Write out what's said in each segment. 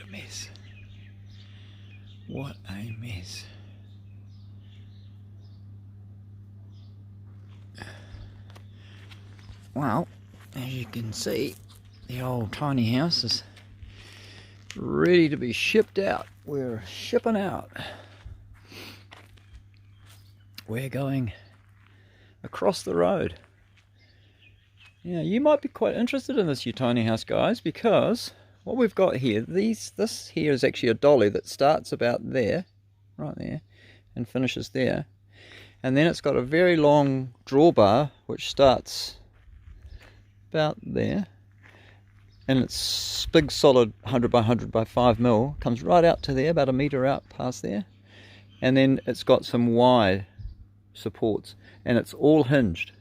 a mess. What a mess. Well, as you can see, the old tiny house is ready to be shipped out. We're shipping out. We're going across the road. Yeah, you might be quite interested in this tiny house, guys, because what we've got here, this here is actually a dolly that starts about there, right there, and finishes there. And then it's got a very long drawbar which starts about there, and it's big solid 100 by 100 by 5 mil, comes right out to there, about a metre out past there, and then it's got some wide supports, and it's all hinged,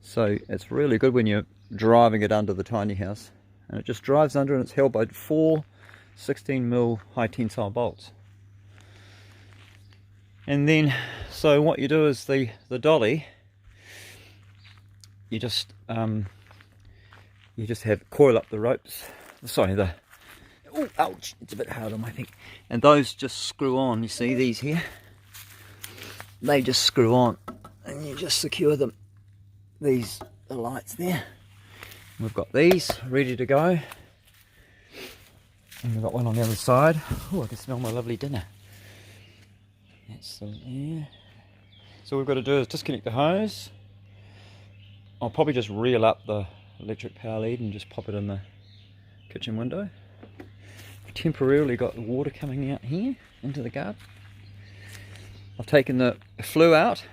so it's really good when you're driving it under the tiny house, and it just drives under, and it's held by 4 16 mil high tensile bolts. And then so what you do is the dolly, you just have coil up the ropes, sorry, oh ouch, it's a bit hard on my feet, and those just screw on. You see these here, they just screw on, and you just secure them. These are the lights there. We've got these ready to go, and we've got one on the other side. Oh, I can smell my lovely dinner. That's the, yeah. So what we've got to do is disconnect the hose. I'll probably just reel up the electric power lead and just pop it in the kitchen window. I've temporarily got the water coming out here into the garden. I've taken the flue out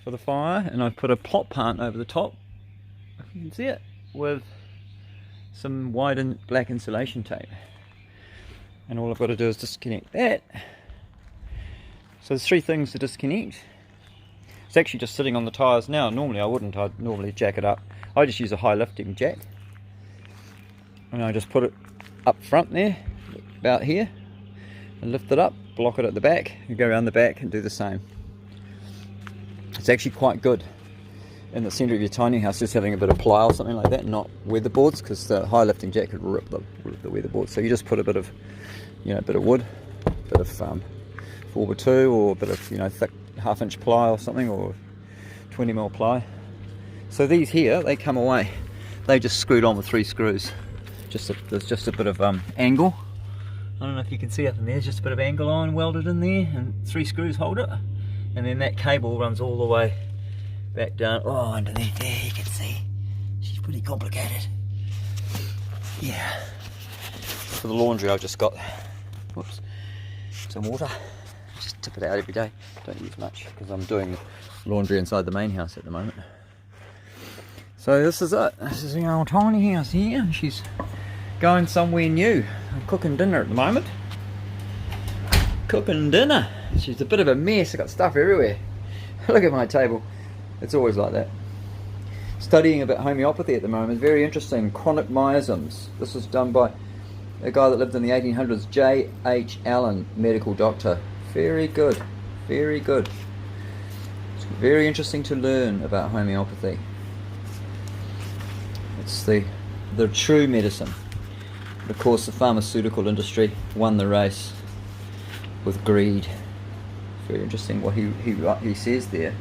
for the fire, and I've put a pot plant over the top, if you can see it, with some white and black insulation tape. And all I've got to do is disconnect that. So there's 3 things to disconnect. It's actually just sitting on the tyres now. Normally I wouldn't, I'd normally jack it up. I just use a high lifting jack, and I just put it up front there, about here, and lift it up, block it at the back, and go around the back and do the same. It's actually quite good in the centre of your tiny house, just having a bit of ply or something like that, not weatherboards, because the high lifting jack could rip the weatherboard. So you just put a bit of, a bit of wood, a bit of 4x2, or a bit of thick 1/2 inch ply or something, or 20 mil ply. So these here, they come away. They just screwed on with 3 screws. There's just a bit of angle. I don't know if you can see up in there, just a bit of angle iron welded in there, and 3 screws hold it. And then that cable runs all the way back down. Oh, underneath there you can see. She's pretty complicated. Yeah. For the laundry, I've just got, whoops, some water. Just tip it out every day. Don't use much because I'm doing laundry inside the main house at the moment. So this is it. This is the old tiny house here. She's going somewhere new. I'm cooking dinner at the moment. Cooking dinner. She's a bit of a mess. I've got stuff everywhere. Look at my table. It's always like that. Studying about homeopathy at the moment. Very interesting. Chronic miasms. This was done by a guy that lived in the 1800s, J.H. Allen, medical doctor. Very good. Very good. It's very interesting to learn about homeopathy. It's the true medicine. But of course the pharmaceutical industry won the race with greed. Very interesting what he says there.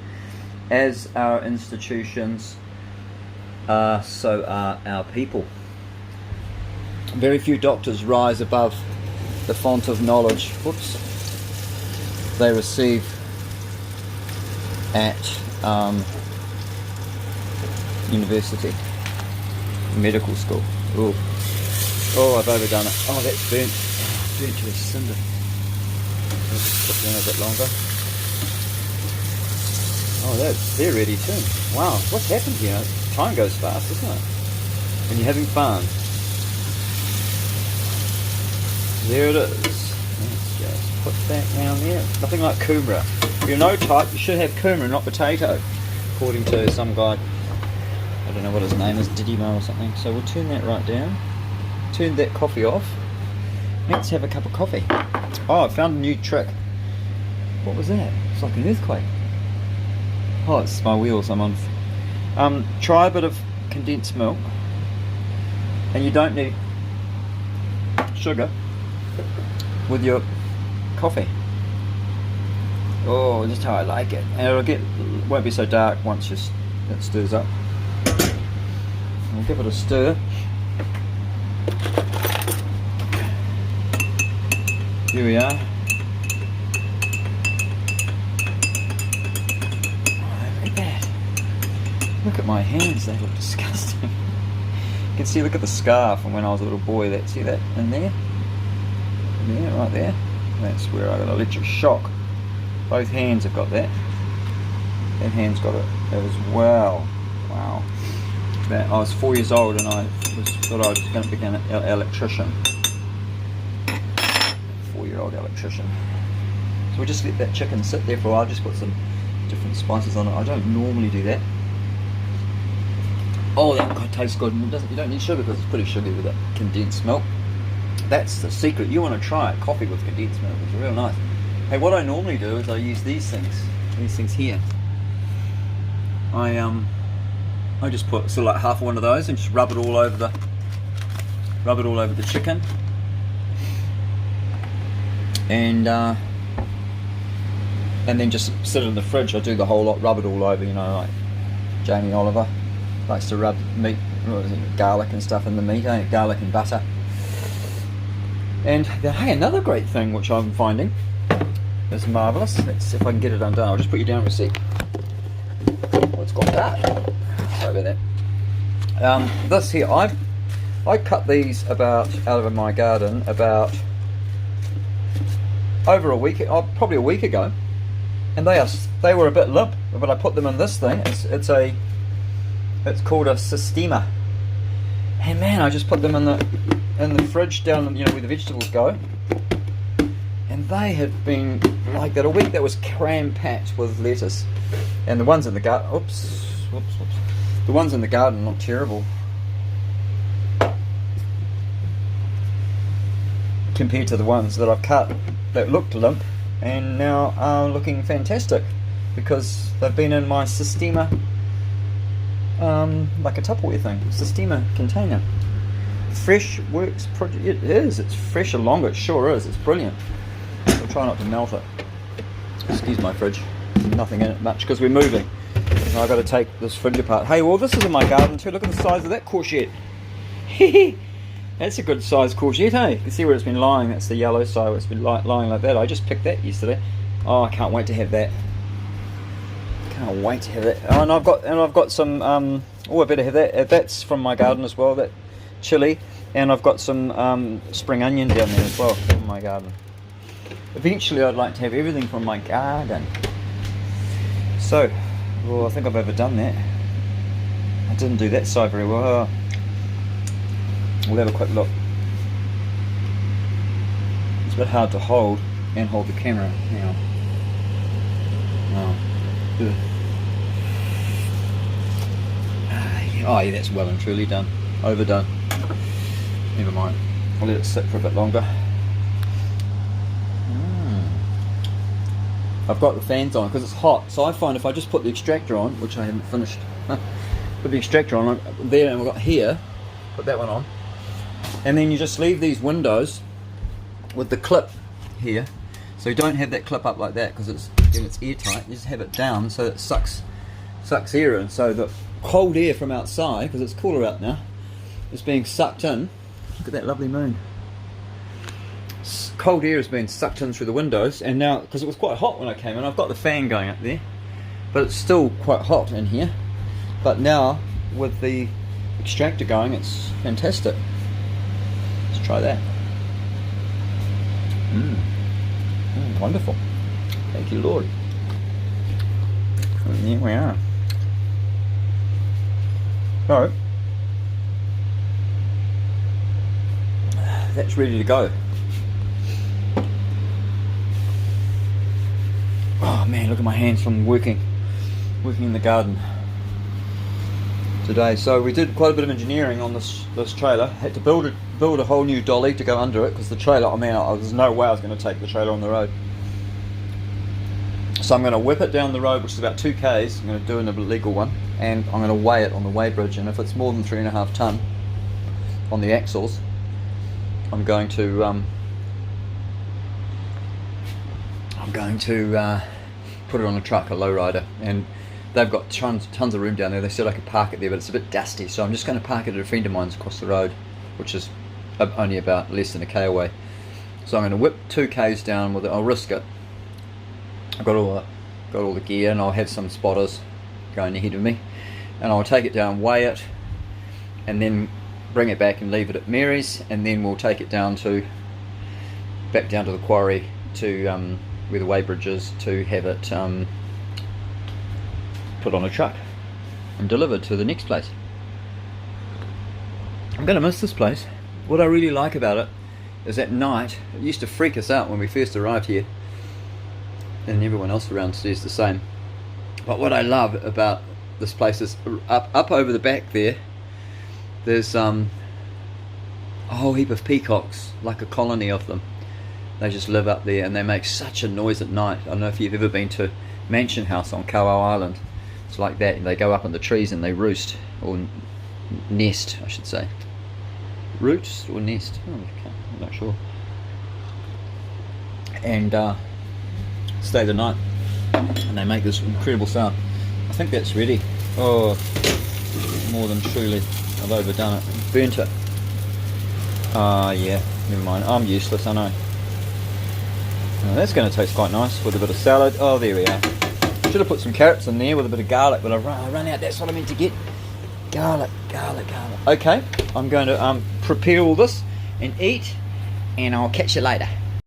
As our institutions are, so are our people. Very few doctors rise above the font of knowledge, whoops, they receive at university, medical school. Ooh. Oh, I've overdone it. Oh, that's burnt. Burnt to a cinder. I'll just put down a bit longer. Oh, they're ready too. Wow, what's happened here? Time goes fast, isn't it? When you're having fun. There it is. Let's just put that down there. Nothing like kumara. If you're no type, you should have kumara, not potato, according to some guy. I don't know what his name is, Didimo or something. So we'll turn that right down. Turn that coffee off. Let's have a cup of coffee. Oh, I found a new trick. What was that? It's like an earthquake. Oh, it's my wheels I'm on. Try a bit of condensed milk. And you don't need sugar with your coffee. Oh, just how I like it. And won't be so dark once it stirs up. I'll give it a stir. Here we are. Oh, look at that. Look at my hands, they look disgusting. You can see, look at the scar from when I was a little boy. See that in there? Yeah, right there. That's where I got an electric shock. Both hands have got that. That hand's got it as well. Wow. I was 4 years old and I thought I was going to become an electrician. 4-year-old electrician. So we'll just let that chicken sit there for a while. Just put some different spices on it. I don't normally do that. Oh, that tastes good. And you don't need sugar because it's pretty sugary with that condensed milk. That's the secret. You want to try it. Coffee with condensed milk. It's real nice. Hey, what I normally do is I use these things here. I just put sort of like half one of those and just rub it all over the chicken, and then just sit it in the fridge. I do the whole lot, rub it all over. You know, like Jamie Oliver likes to rub meat, garlic and stuff in the meat, garlic and butter. And then, hey, another great thing which I'm finding is marvellous. Let's see if I can get it undone. I'll just put you down a sec. Oh, it's gone dark. Sorry about that. This here, I cut these out of my garden about over a week, probably a week ago, and they were a bit limp. But I put them in this thing. It's called a Sistema. And man, I just put them in the fridge down, you know, where the vegetables go, and they have been like that a week. That was cram packed with lettuce, and the ones in the garden. Oops. The ones in the garden look terrible compared to the ones that I've cut that looked limp and now are looking fantastic because they've been in my Sistema, like a Tupperware thing, Sistema container. Fresh works. It is. It's fresher longer. It sure is. It's brilliant. I'll try not to melt it. Excuse my fridge. Nothing in it much because we're moving. I've got to take this fridge apart. Hey, well, this is in my garden too. Look at the size of that courgette. That's a good sized courgette, hey? You can see where it's been lying. That's the yellow side where it's been lying like that. I just picked that yesterday. Oh, I can't wait to have that. Can't wait to have that. Oh, and I've got some. Oh, I better have that. That's from my garden as well. That chili, and I've got some spring onion down there as well from my garden. Eventually, I'd like to have everything from my garden. So. Oh, I think I've overdone that. I didn't do that side very well. We'll have a quick look. It's a bit hard to hold the camera now. Oh yeah, that's well and truly done. Overdone. Never mind. I'll let it sit for a bit longer. I've got the fans on because it's hot, so I find if I just put the extractor on, which I haven't finished, put the extractor on there, and we've got here, put that one on, and then you just leave these windows with the clip here, so you don't have that clip up like that because it's airtight. You just have it down so it sucks air in, so the cold air from outside, because it's cooler out now, is being sucked in. Look at that lovely moon. Cold air has been sucked in through the windows, and now, because it was quite hot when I came in, I've got the fan going up there, but it's still quite hot in here. But now with the extractor going, it's fantastic. Let's try that. Wonderful. Thank you, Lord. And here we are. So that's ready to go. Oh man, look at my hands from working in the garden today. So we did quite a bit of engineering on this trailer. Had to build a whole new dolly to go under it because the trailer, I mean, there's no way I was going to take the trailer on the road. So I'm going to whip it down the road, which is about 2 k's. I'm going to do an illegal one, and I'm going to weigh it on the weigh bridge. And if it's more than 3.5 ton on the axles, I'm going to put it on a truck, a lowrider, and they've got tons of room down there. They said I could park it there, but it's a bit dusty, so I'm just going to park it at a friend of mine's across the road, which is only about less than a K away. So I'm going to whip 2 Ks down with it. I'll risk it. I've got all the gear, and I'll have some spotters going ahead of me, and I'll take it down, weigh it, and then bring it back and leave it at Mary's, and then we'll take it back down to the quarry to where the weighbridge is, to have it put on a truck and delivered to the next place. I'm going to miss this place. What I really like about it is at night, it used to freak us out when we first arrived here, and everyone else around says the same. But what I love about this place is up over the back there's a whole heap of peacocks, like a colony of them. They just live up there and they make such a noise at night. I don't know if you've ever been to Mansion House on Kauai Island. It's like that. They go up in the trees and they roost, or nest I should say. Roost or nest? Oh, I'm not sure. And stay the night, and they make this incredible sound. I think that's ready. Oh, more than truly, I've overdone it. Burnt it. Yeah, never mind. I'm useless, I know. Oh, that's going to taste quite nice with a bit of salad. Oh, there we are. Should have put some carrots in there with a bit of garlic, but I run out. That's what I meant to get. Garlic. Okay, I'm going to prepare all this and eat, and I'll catch you later.